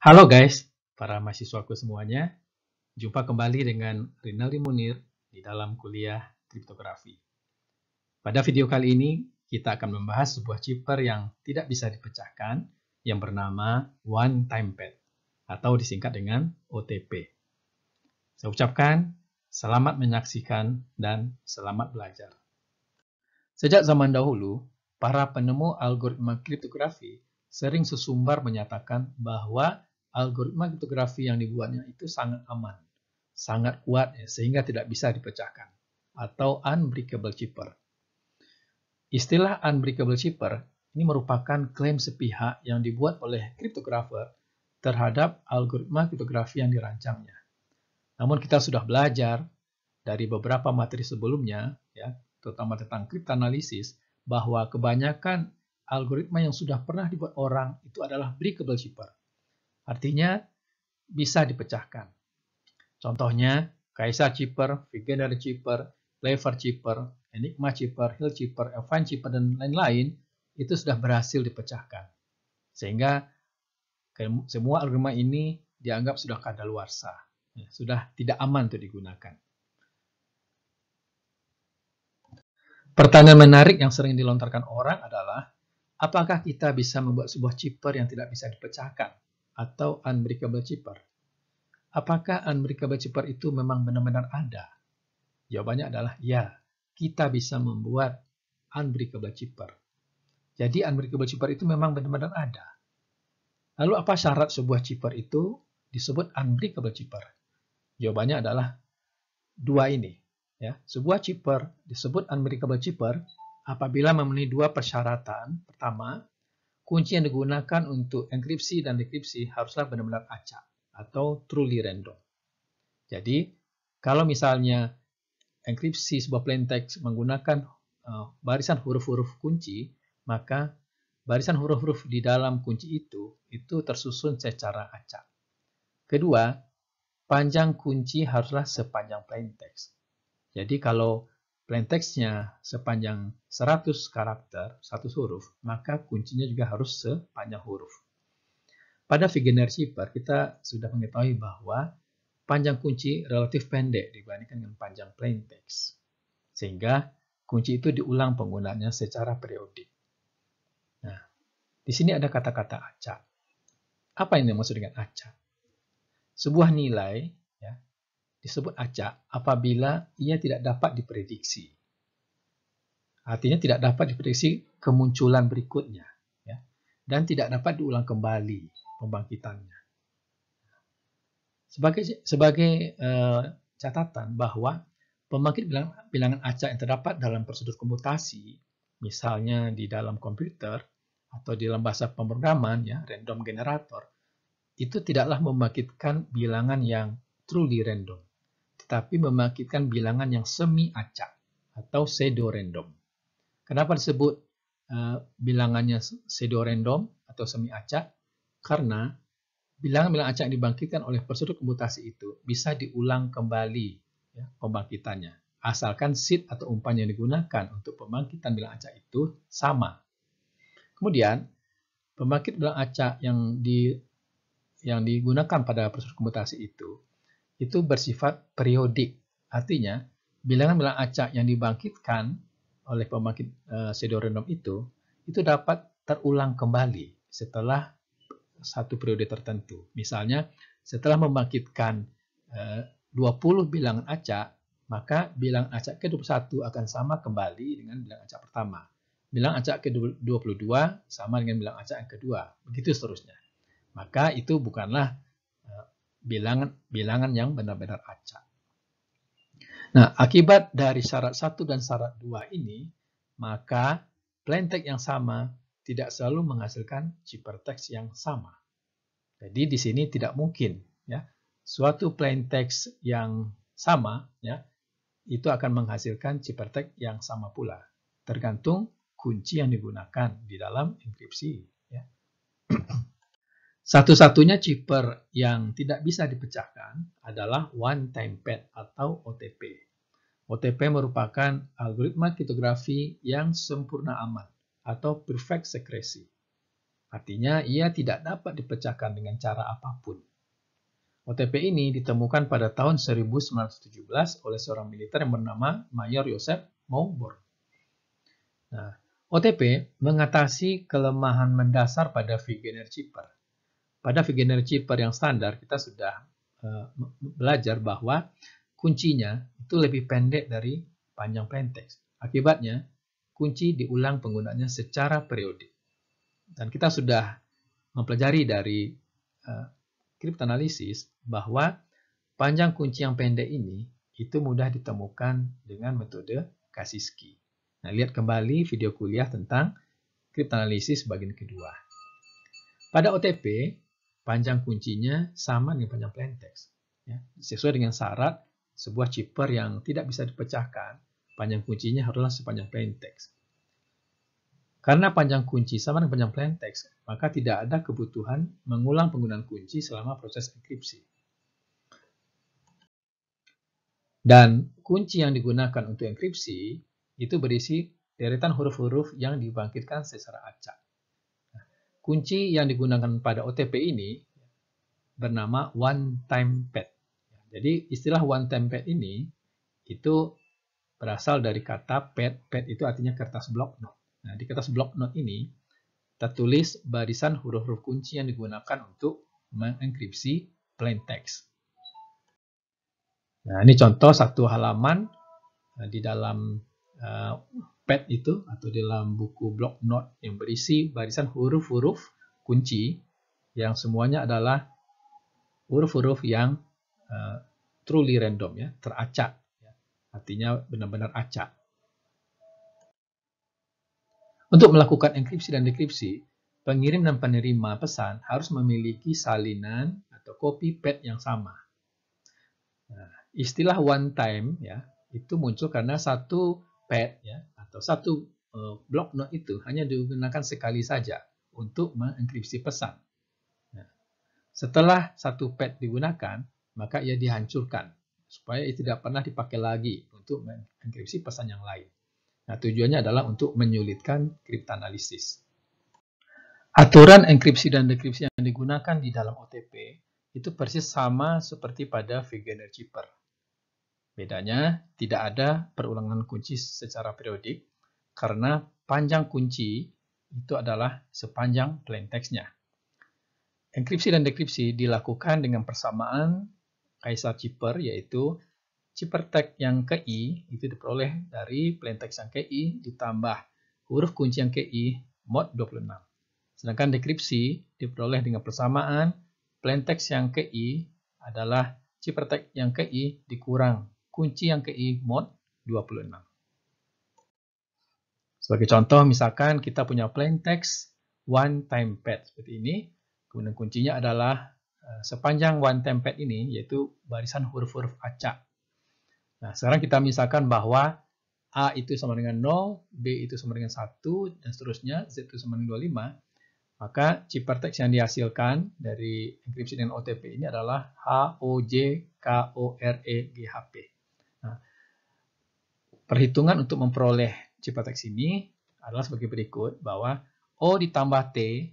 Halo guys, para mahasiswaku semuanya. Jumpa kembali dengan Rinaldi Munir di dalam kuliah kriptografi. Pada video kali ini, kita akan membahas sebuah chipper yang tidak bisa dipecahkan yang bernama One Time Pad atau disingkat dengan OTP. Saya ucapkan selamat menyaksikan dan selamat belajar. Sejak zaman dahulu, para penemu algoritma kriptografi sering sesumbar menyatakan bahwa algoritma kriptografi yang dibuatnya itu sangat aman, sangat kuat sehingga tidak bisa dipecahkan, atau unbreakable chipper. Istilah unbreakable chipper ini merupakan klaim sepihak yang dibuat oleh kriptografer terhadap algoritma kriptografi yang dirancangnya. Namun kita sudah belajar dari beberapa materi sebelumnya, ya, terutama tentang kriptoanalisis, bahwa kebanyakan algoritma yang sudah pernah dibuat orang itu adalah breakable chipper. Artinya bisa dipecahkan. Contohnya Caesar chipper, Wegener chipper, Clever chipper, Enigma chipper, Hill chipper, Affine chipper, dan lain-lain itu sudah berhasil dipecahkan. Sehingga semua algoritma ini dianggap sudah kadaluarsa, sudah tidak aman untuk digunakan. Pertanyaan menarik yang sering dilontarkan orang adalah, apakah kita bisa membuat sebuah chipper yang tidak bisa dipecahkan atau unbreakable chipper? Apakah unbreakable chipper itu memang benar-benar ada? Jawabannya adalah ya, kita bisa membuat unbreakable chipper. Jadi unbreakable chipper itu memang benar-benar ada. Lalu apa syarat sebuah chipper itu disebut unbreakable chipper? Jawabannya adalah dua ini. Ya, sebuah chipper disebut unbreakable chipper apabila memenuhi dua persyaratan. Pertama, kunci yang digunakan untuk enkripsi dan dekripsi haruslah benar-benar acak atau truly random. Jadi, kalau misalnya enkripsi sebuah plaintext menggunakan barisan huruf-huruf kunci, maka barisan huruf-huruf di dalam kunci itu tersusun secara acak. Kedua, panjang kunci haruslah sepanjang plaintext. Jadi kalau plaintext-nya sepanjang 100 karakter, 100 huruf, maka kuncinya juga harus sepanjang huruf. Pada Wegener chipper, kita sudah mengetahui bahwa panjang kunci relatif pendek dibandingkan dengan panjang plaintext. Sehingga kunci itu diulang penggunaannya secara periodik. Nah, di sini ada kata-kata acak. Apa yang dimaksud dengan acak? Sebuah nilai ya, disebut acak apabila ia tidak dapat diprediksi. Artinya tidak dapat diprediksi kemunculan berikutnya, ya, dan tidak dapat diulang kembali pembangkitannya. Sebagai catatan bahwa pembangkit bilangan acak yang terdapat dalam prosedur komputasi, misalnya di dalam komputer atau di dalam bahasa pemrograman, ya, random generator, itu tidaklah membangkitkan bilangan yang truly random, tetapi membangkitkan bilangan yang semi acak atau pseudo random. Kenapa disebut bilangannya pseudo random atau semi acak? Karena bilangan-bilangan acak yang dibangkitkan oleh prosedur komputasi itu bisa diulang kembali, ya, pembangkitannya, asalkan seed atau umpan yang digunakan untuk pembangkitan bilangan acak itu sama. Kemudian, pembangkit bilangan acak yang digunakan pada prosedur komputasi itu bersifat periodik. Artinya, bilangan-bilangan acak yang dibangkitkan oleh pembangkit pseudo random itu dapat terulang kembali setelah satu periode tertentu. Misalnya, setelah membangkitkan 20 bilangan acak, maka bilangan acak ke-21 akan sama kembali dengan bilangan acak pertama. Bilangan acak ke-22 sama dengan bilangan acak yang kedua. Begitu seterusnya. Maka itu bukanlah bilangan yang benar-benar acak. Nah, akibat dari syarat 1 dan syarat 2 ini, maka plaintext yang sama tidak selalu menghasilkan ciphertext yang sama. Jadi di sini tidak mungkin, ya, suatu plaintext yang sama, ya, itu akan menghasilkan ciphertext yang sama pula, tergantung kunci yang digunakan di dalam enkripsi. Ya. Satu-satunya chipper yang tidak bisa dipecahkan adalah One Time Pad atau OTP. OTP merupakan algoritma kriptografi yang sempurna aman atau perfect secrecy. Artinya, ia tidak dapat dipecahkan dengan cara apapun. OTP ini ditemukan pada tahun 1917 oleh seorang militer yang bernama Mayor Joseph Maubourg. Nah, OTP mengatasi kelemahan mendasar pada Wegener chipper. Pada Wegener chipper yang standar, kita sudah belajar bahwa kuncinya itu lebih pendek dari panjang plaintext. Akibatnya, kunci diulang penggunaannya secara periodik. Dan kita sudah mempelajari dari kriptanalisis bahwa panjang kunci yang pendek ini itu mudah ditemukan dengan metode Kasiski. Nah, lihat kembali video kuliah tentang kriptanalisis bagian kedua. Pada OTP, panjang kuncinya sama dengan panjang plaintext. Ya, sesuai dengan syarat sebuah chipper yang tidak bisa dipecahkan, panjang kuncinya haruslah sepanjang plaintext. Karena panjang kunci sama dengan panjang plaintext, maka tidak ada kebutuhan mengulang penggunaan kunci selama proses enkripsi. Dan kunci yang digunakan untuk enkripsi itu berisi deretan huruf-huruf yang dibangkitkan secara acak. Kunci yang digunakan pada OTP ini bernama one-time pad. Jadi istilah one-time pad ini itu berasal dari kata pad. Pad itu artinya kertas block note. Nah, di kertas block note ini kita tulis barisan huruf-huruf kunci yang digunakan untuk mengenkripsi plaintext. Nah, ini contoh satu halaman di dalam pad itu atau di dalam buku block note yang berisi barisan huruf-huruf kunci yang semuanya adalah huruf-huruf yang truly random, ya, teracak, ya. Artinya benar-benar acak. Untuk melakukan enkripsi dan dekripsi, pengirim dan penerima pesan harus memiliki salinan atau copy pad yang sama. Nah, istilah one time, ya, itu muncul karena satu pad, ya, atau satu block note itu hanya digunakan sekali saja untuk mengenkripsi pesan. Nah, setelah satu pad digunakan, maka ia dihancurkan supaya ia tidak pernah dipakai lagi untuk mengenkripsi pesan yang lain. Nah, tujuannya adalah untuk menyulitkan kriptanalisis. Aturan enkripsi dan dekripsi yang digunakan di dalam OTP itu persis sama seperti pada Wegener chipper. Bedanya, tidak ada perulangan kunci secara periodik karena panjang kunci itu adalah sepanjang plaintext-nya. Enkripsi dan dekripsi dilakukan dengan persamaan kaisar chipper, yaitu ciphertext yang KI itu diperoleh dari plaintext yang KI ditambah huruf kunci yang KI mod 26. Sedangkan dekripsi diperoleh dengan persamaan plaintext yang KI adalah ciphertext yang KI dikurang kunci yang KI mod 26. Sebagai contoh, misalkan kita punya plaintext one time pad seperti ini. Kemudian kuncinya adalah sepanjang one time pad ini, yaitu barisan huruf-huruf acak. Nah, sekarang kita misalkan bahwa A itu sama dengan 0, B itu sama dengan 1, dan seterusnya, Z itu sama dengan 25. Maka ciphertext yang dihasilkan dari enkripsi dengan OTP ini adalah HOJKOREGHP. Nah, perhitungan untuk memperoleh ciphertext ini adalah sebagai berikut, bahwa O ditambah T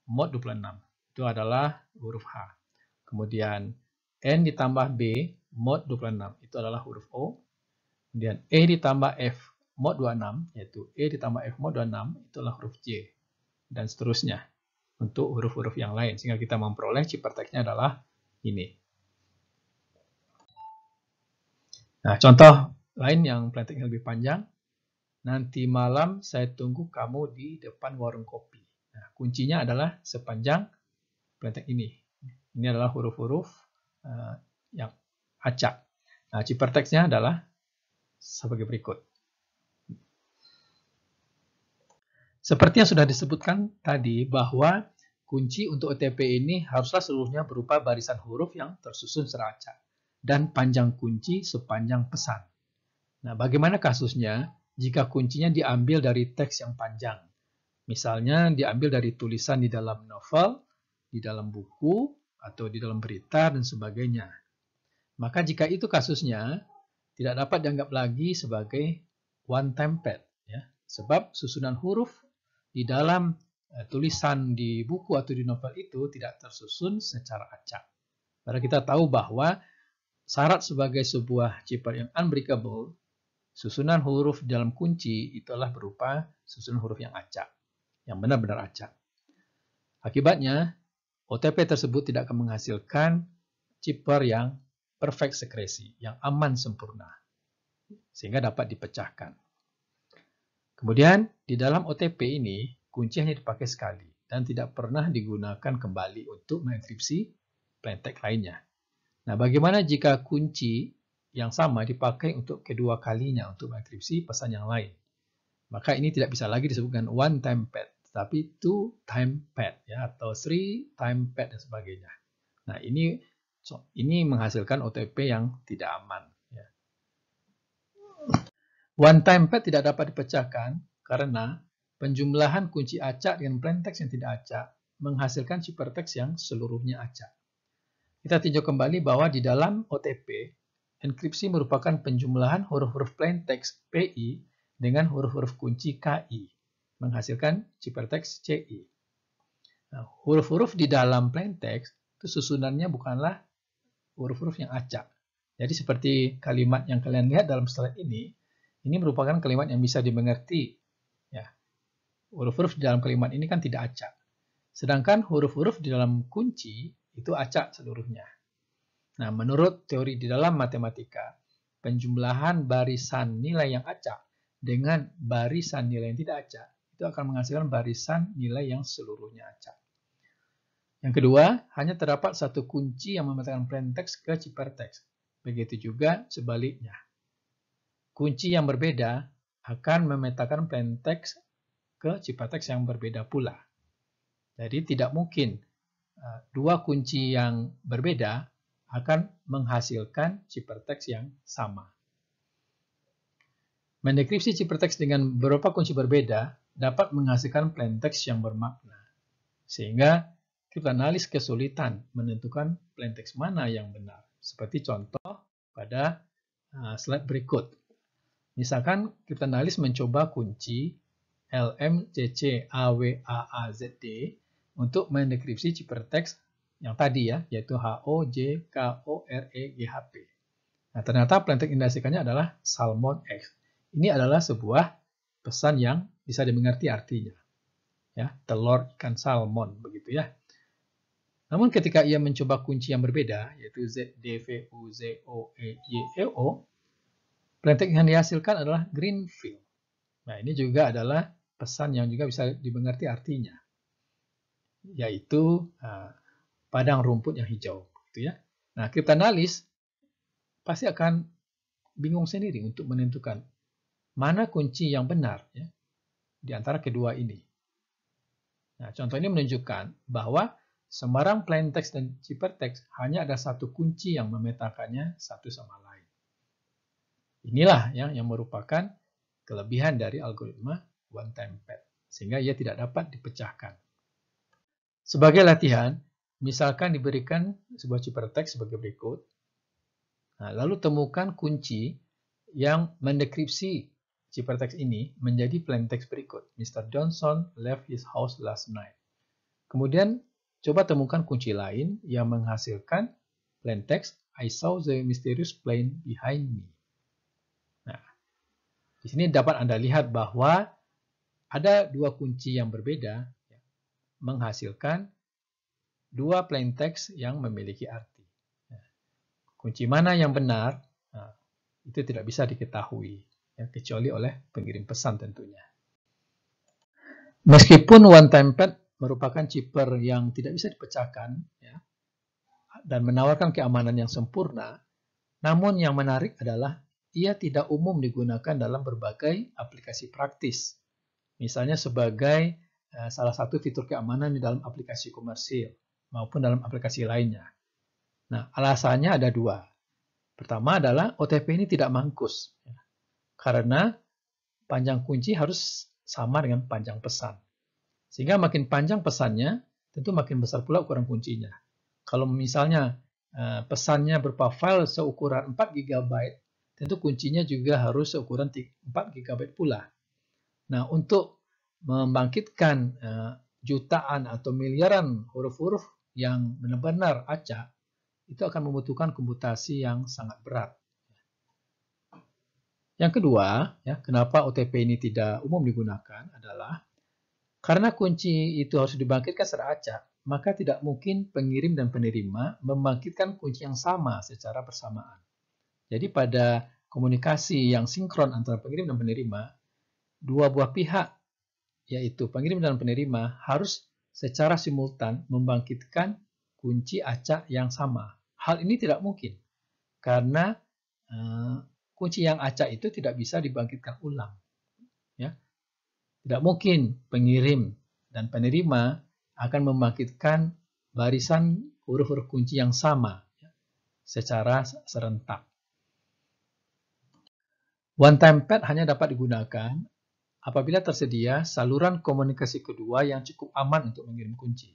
mod 26 itu adalah huruf H. Kemudian N ditambah B mod 26 itu adalah huruf O. Kemudian E ditambah F mod 26 yaitu E ditambah F mod 26 itu adalah huruf J. Dan seterusnya untuk huruf-huruf yang lain, sehingga kita memperoleh ciphertext-nya adalah ini. Nah, contoh lain yang plaintext lebih panjang. Nanti malam saya tunggu kamu di depan warung kopi. Nah, kuncinya adalah sepanjang plaintext ini. Ini adalah huruf-huruf yang acak. Nah, ciphertext-nya adalah sebagai berikut. Seperti yang sudah disebutkan tadi, bahwa kunci untuk OTP ini haruslah seluruhnya berupa barisan huruf yang tersusun secara acak dan panjang kunci sepanjang pesan. Nah, bagaimana kasusnya jika kuncinya diambil dari teks yang panjang? Misalnya diambil dari tulisan di dalam novel, di dalam buku, atau di dalam berita, dan sebagainya. Maka jika itu kasusnya, tidak dapat dianggap lagi sebagai one-time pad, ya, sebab susunan huruf di dalam tulisan di buku atau di novel itu tidak tersusun secara acak. Karena kita tahu bahwa syarat sebagai sebuah chipper yang unbreakable, susunan huruf dalam kunci itu adalah berupa susunan huruf yang acak, yang benar-benar acak. Akibatnya, OTP tersebut tidak akan menghasilkan chipper yang perfect sekresi, yang aman sempurna, sehingga dapat dipecahkan. Kemudian, di dalam OTP ini, kunci hanya dipakai sekali dan tidak pernah digunakan kembali untuk mengenkripsi plaintext lainnya. Nah, bagaimana jika kunci yang sama dipakai untuk kedua kalinya untuk mengenkripsi pesan yang lain? Maka ini tidak bisa lagi disebutkan one-time pad, tapi two-time pad, ya, atau three-time pad dan sebagainya. Nah, ini menghasilkan OTP yang tidak aman. One-time pad tidak dapat dipecahkan karena penjumlahan kunci acak dengan plaintext yang tidak acak menghasilkan ciphertext yang seluruhnya acak. Kita tinjau kembali bahwa di dalam OTP, enkripsi merupakan penjumlahan huruf-huruf plaintext PI dengan huruf-huruf kunci KI, menghasilkan ciphertext CI. Nah, huruf-huruf di dalam plaintext itu susunannya bukanlah huruf-huruf yang acak. Jadi seperti kalimat yang kalian lihat dalam slide ini merupakan kalimat yang bisa dimengerti. Ya. Huruf-huruf di dalam kalimat ini kan tidak acak. Sedangkan huruf-huruf di dalam kunci itu acak seluruhnya. Nah, menurut teori di dalam matematika, penjumlahan barisan nilai yang acak dengan barisan nilai yang tidak acak itu akan menghasilkan barisan nilai yang seluruhnya acak. Yang kedua, hanya terdapat satu kunci yang memetakan plaintext ke ciphertext. Begitu juga sebaliknya. Kunci yang berbeda akan memetakan plaintext ke ciphertext yang berbeda pula. Jadi tidak mungkin dua kunci yang berbeda akan menghasilkan ciphertext yang sama. Mendekripsi ciphertext dengan beberapa kunci berbeda dapat menghasilkan plaintext yang bermakna. Sehingga kriptanalis kesulitan menentukan plaintext mana yang benar. Seperti contoh pada slide berikut. Misalkan kriptanalis mencoba kunci LMCCAWAAZD untuk mendekripsi ciphertext yang tadi ya, yaitu HOJKOREGHP. Nah, ternyata plaintext yang dihasilkannya adalah Salmon X. Ini adalah sebuah pesan yang bisa dimengerti artinya. Ya, telur ikan salmon begitu ya. Namun ketika ia mencoba kunci yang berbeda, yaitu ZDVUZOEYEO, plaintext yang dihasilkan adalah Greenfield. Nah, ini juga adalah pesan yang juga bisa dimengerti artinya, yaitu padang rumput yang hijau. Gitu ya. Nah, kriptanalis pasti akan bingung sendiri untuk menentukan mana kunci yang benar ya, di antara kedua ini. Nah, contoh ini menunjukkan bahwa sembarang plaintext dan ciphertext hanya ada satu kunci yang memetakannya satu sama lain. Inilah yang merupakan kelebihan dari algoritma one-time pad, sehingga ia tidak dapat dipecahkan. Sebagai latihan, misalkan diberikan sebuah ciphertext sebagai berikut, lalu temukan kunci yang mendekripsi ciphertext ini menjadi plaintext berikut. Mr. Johnson left his house last night. Kemudian, coba temukan kunci lain yang menghasilkan plaintext I saw the mysterious plane behind me. Nah, di sini dapat Anda lihat bahwa ada dua kunci yang berbeda menghasilkan dua plaintext yang memiliki arti. Nah, kunci mana yang benar, itu tidak bisa diketahui, ya, kecuali oleh pengirim pesan tentunya. Meskipun one-time pad merupakan chipper yang tidak bisa dipecahkan ya, dan menawarkan keamanan yang sempurna, namun yang menarik adalah ia tidak umum digunakan dalam berbagai aplikasi praktis. Misalnya sebagai salah satu fitur keamanan di dalam aplikasi komersil maupun dalam aplikasi lainnya. Nah, alasannya ada dua. Pertama adalah OTP ini tidak mangkus, ya, karena panjang kunci harus sama dengan panjang pesan. Sehingga makin panjang pesannya, tentu makin besar pula ukuran kuncinya. Kalau misalnya pesannya berupa file seukuran 4 GB, tentu kuncinya juga harus seukuran 4 GB pula. Nah, untuk membangkitkan jutaan atau miliaran huruf-huruf yang benar-benar acak, itu akan membutuhkan komputasi yang sangat berat. Yang kedua, ya, kenapa OTP ini tidak umum digunakan adalah karena kunci itu harus dibangkitkan secara acak, maka tidak mungkin pengirim dan penerima membangkitkan kunci yang sama secara bersamaan. Jadi pada komunikasi yang sinkron antara pengirim dan penerima, dua buah pihak, yaitu pengirim dan penerima, harus secara simultan membangkitkan kunci acak yang sama. Hal ini tidak mungkin, karena kunci yang acak itu tidak bisa dibangkitkan ulang. Ya. Tidak mungkin pengirim dan penerima akan membangkitkan barisan huruf-huruf kunci yang sama secara serentak. One-time pad hanya dapat digunakan apabila tersedia saluran komunikasi kedua yang cukup aman untuk mengirim kunci.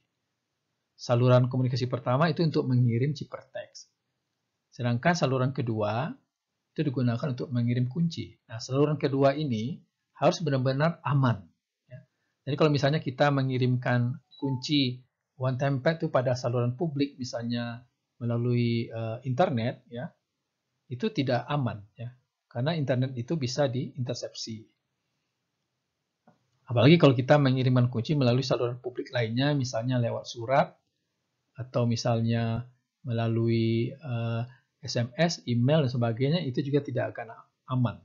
Saluran komunikasi pertama itu untuk mengirim ciphertext. Sedangkan saluran kedua itu digunakan untuk mengirim kunci. Nah, saluran kedua ini harus benar-benar aman. Jadi kalau misalnya kita mengirimkan kunci one-time pad itu pada saluran publik, misalnya melalui internet, ya, itu tidak aman, ya, karena internet itu bisa diintersepsi. Apalagi kalau kita mengirimkan kunci melalui saluran publik lainnya, misalnya lewat surat atau misalnya melalui SMS, email, dan sebagainya, itu juga tidak akan aman.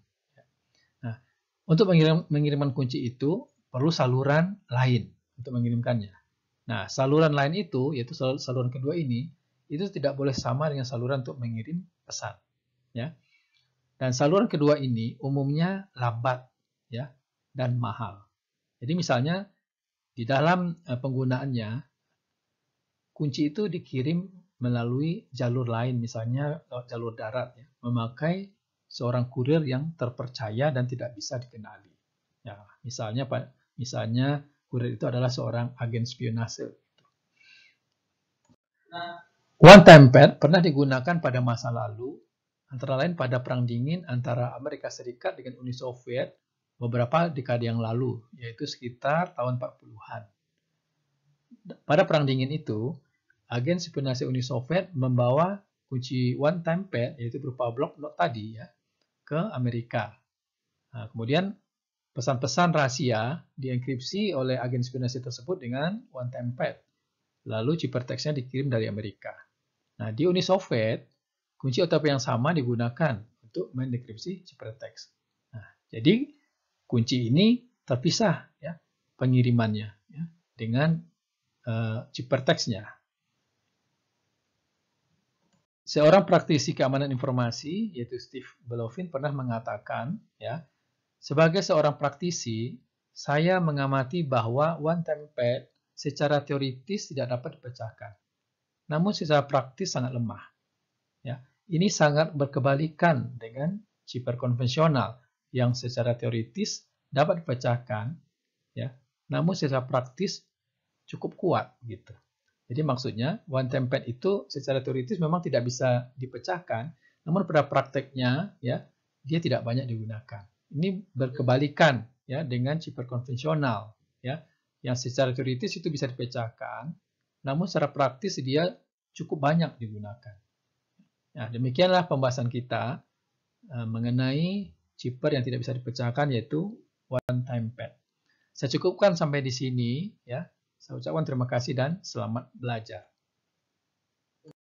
Nah, untuk mengirimkan kunci itu perlu saluran lain untuk mengirimkannya. Nah, saluran lain itu, yaitu saluran kedua ini, itu tidak boleh sama dengan saluran untuk mengirim pesan. Ya. Dan saluran kedua ini umumnya lambat, ya, dan mahal. Jadi misalnya di dalam penggunaannya, kunci itu dikirim melalui jalur lain, misalnya jalur darat, ya, memakai seorang kurir yang terpercaya dan tidak bisa dikenali. Ya, misalnya kurir itu adalah seorang agen spionase. One-time pad pernah digunakan pada masa lalu, antara lain pada Perang Dingin antara Amerika Serikat dengan Uni Soviet beberapa dekade yang lalu, yaitu sekitar tahun 40-an. Pada Perang Dingin itu, agen spionase Uni Soviet membawa kunci one-time pad, yaitu berupa blok tadi, ya, ke Amerika. Nah, kemudian pesan-pesan rahasia dienkripsi oleh agen spionase tersebut dengan one-time pad. Lalu ciphertextnya dikirim dari Amerika. Nah, di Uni Soviet, kunci OTP yang sama digunakan untuk mendekripsi ciphertext. Nah, jadi kunci ini terpisah, ya, pengirimannya, ya, dengan ciphertextnya. Seorang praktisi keamanan informasi, yaitu Steve Belovin, pernah mengatakan, ya, sebagai seorang praktisi, saya mengamati bahwa one-time pad secara teoritis tidak dapat dipecahkan, namun secara praktis sangat lemah. Ya, ini sangat berkebalikan dengan cipher konvensional yang secara teoritis dapat dipecahkan, ya, namun secara praktis cukup kuat, gitu. Jadi maksudnya one-time pad itu secara teoritis memang tidak bisa dipecahkan, namun pada prakteknya, ya, dia tidak banyak digunakan. Ini berkebalikan, ya, dengan cipher konvensional, ya, yang secara teoritis itu bisa dipecahkan, namun secara praktis dia cukup banyak digunakan. Nah, demikianlah pembahasan kita mengenai cipher yang tidak bisa dipecahkan, yaitu one-time pad. Saya cukupkan sampai di sini, ya. Saya ucapkan terima kasih dan selamat belajar.